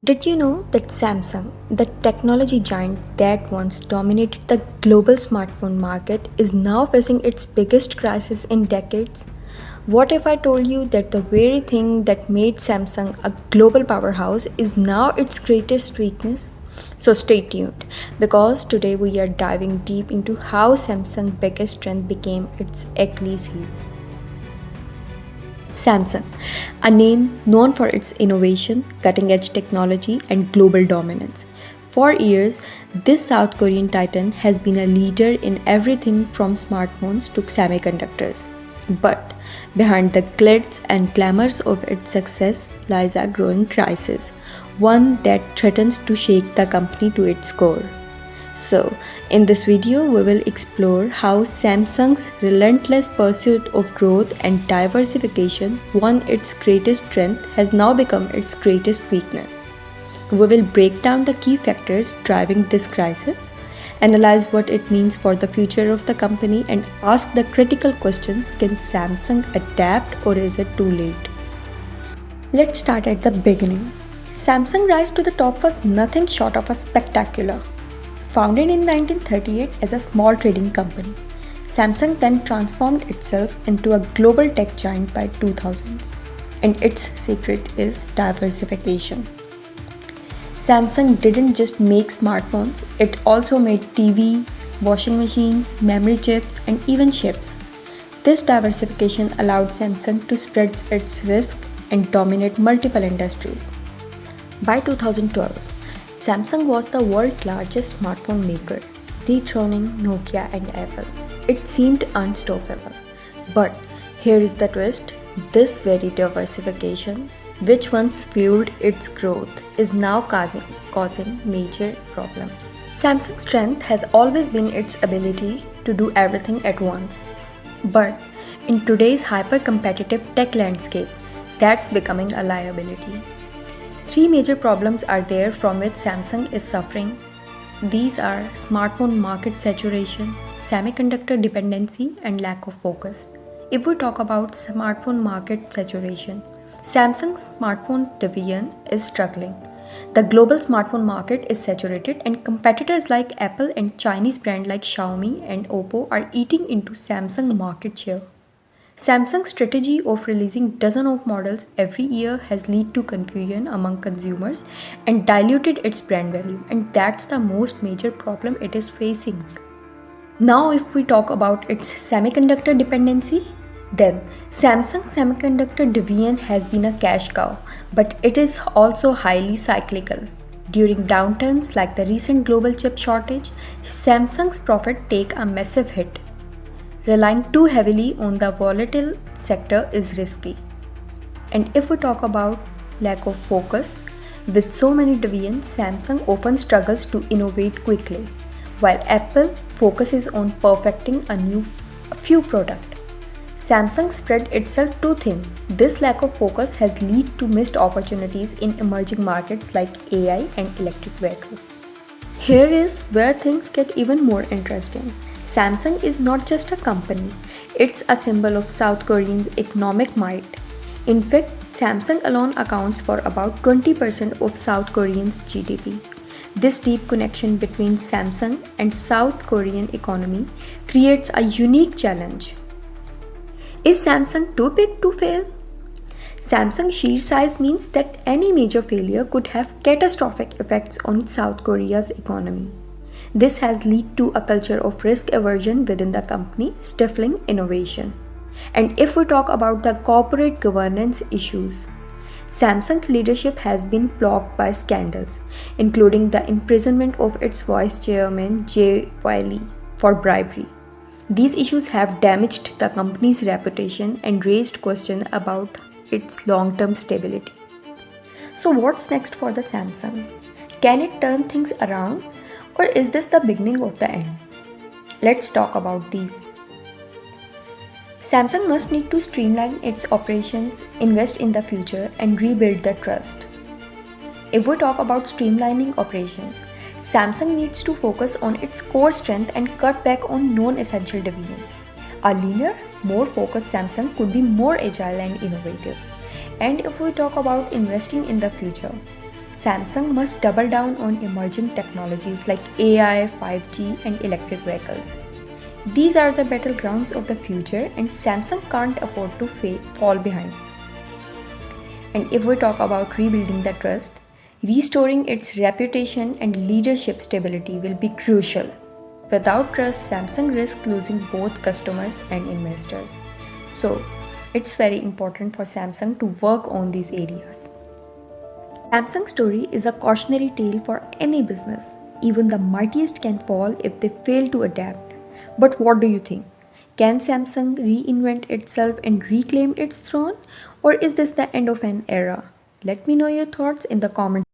Did you know that Samsung, the technology giant that once dominated the global smartphone market, is now facing its biggest crisis in decades? What if I told you that the very thing that made Samsung a global powerhouse is now its greatest weakness? So stay tuned because today we are diving deep into how Samsung's biggest strength became its Achilles heel. Samsung, a name known for its innovation, cutting edge technology, and global dominance. For years, this South Korean titan has been a leader in everything from smartphones to semiconductors. But behind the glitz and glamours of its success lies a growing crisis, one that threatens to shake the company to its core. So, in this video, we will explore how Samsung's relentless pursuit of growth and diversification, one its greatest strength, has now become its greatest weakness. We will break down the key factors driving this crisis, analyze what it means for the future of the company, and ask the critical questions: can Samsung adapt or is it too late? Let's start at the beginning. Samsung rise to the top was nothing short of a spectacular. Founded in 1938 as a small trading company, Samsung then transformed itself into a global tech giant by 2000s, and its secret is diversification. Samsung didn't just make smartphones, it also made TV, washing machines, memory chips, and even ships. This diversification allowed Samsung to spread its risk and dominate multiple industries. By 2012, Samsung was the world's largest smartphone maker, dethroning Nokia and Apple. It seemed unstoppable. But here is the twist: this very diversification, which once fueled its growth, is now causing major problems. Samsung's strength has always been its ability to do everything at once. But in today's hyper-competitive tech landscape, that's becoming a liability. Three major problems are there from which Samsung is suffering. These are smartphone market saturation, semiconductor dependency, and lack of focus. If we talk about smartphone market saturation, Samsung's smartphone division is struggling. The global smartphone market is saturated, and competitors like Apple and Chinese brands like Xiaomi and Oppo are eating into Samsung market share. Samsung's strategy of releasing dozens of models every year has led to confusion among consumers and diluted its brand value, and that's the most major problem it is facing. Now, if we talk about its semiconductor dependency, then Samsung semiconductor division has been a cash cow, but it is also highly cyclical. During downturns like the recent global chip shortage, Samsung's profit take a massive hit. Relying too heavily on the volatile sector is risky. And if we talk about lack of focus, with so many divisions, Samsung often struggles to innovate quickly, while Apple focuses on perfecting a few products. Samsung spread itself too thin. This lack of focus has led to missed opportunities in emerging markets like AI and electric vehicles. Here is where things get even more interesting. Samsung is not just a company, it's a symbol of South Korea's economic might. In fact, Samsung alone accounts for about 20% of South Korea's GDP. This deep connection between Samsung and South Korean economy creates a unique challenge. Is Samsung too big to fail? Samsung's sheer size means that any major failure could have catastrophic effects on South Korea's economy. This has led to a culture of risk aversion within the company, stifling innovation. And if we talk about the corporate governance issues, Samsung's leadership has been plagued by scandals, including the imprisonment of its vice chairman Jay Wiley for bribery. These issues have damaged the company's reputation and raised questions about its long-term stability. So what's next for the Samsung? Can it turn things around? Or is this the beginning of the end? Let's talk about these. Samsung must need to streamline its operations, invest in the future, and rebuild the trust. If we talk about streamlining operations, Samsung needs to focus on its core strength and cut back on non-essential divisions. A leaner, more focused Samsung could be more agile and innovative. And if we talk about investing in the future, Samsung must double down on emerging technologies like AI, 5G, and electric vehicles. These are the battlegrounds of the future, and Samsung can't afford to fall behind. And if we talk about rebuilding the trust, restoring its reputation and leadership stability will be crucial. Without trust, Samsung risks losing both customers and investors. So, it's very important for Samsung to work on these areas. Samsung's story is a cautionary tale for any business. Even the mightiest can fall if they fail to adapt. But what do you think? Can Samsung reinvent itself and reclaim its throne? Or is this the end of an era? Let me know your thoughts in the comments.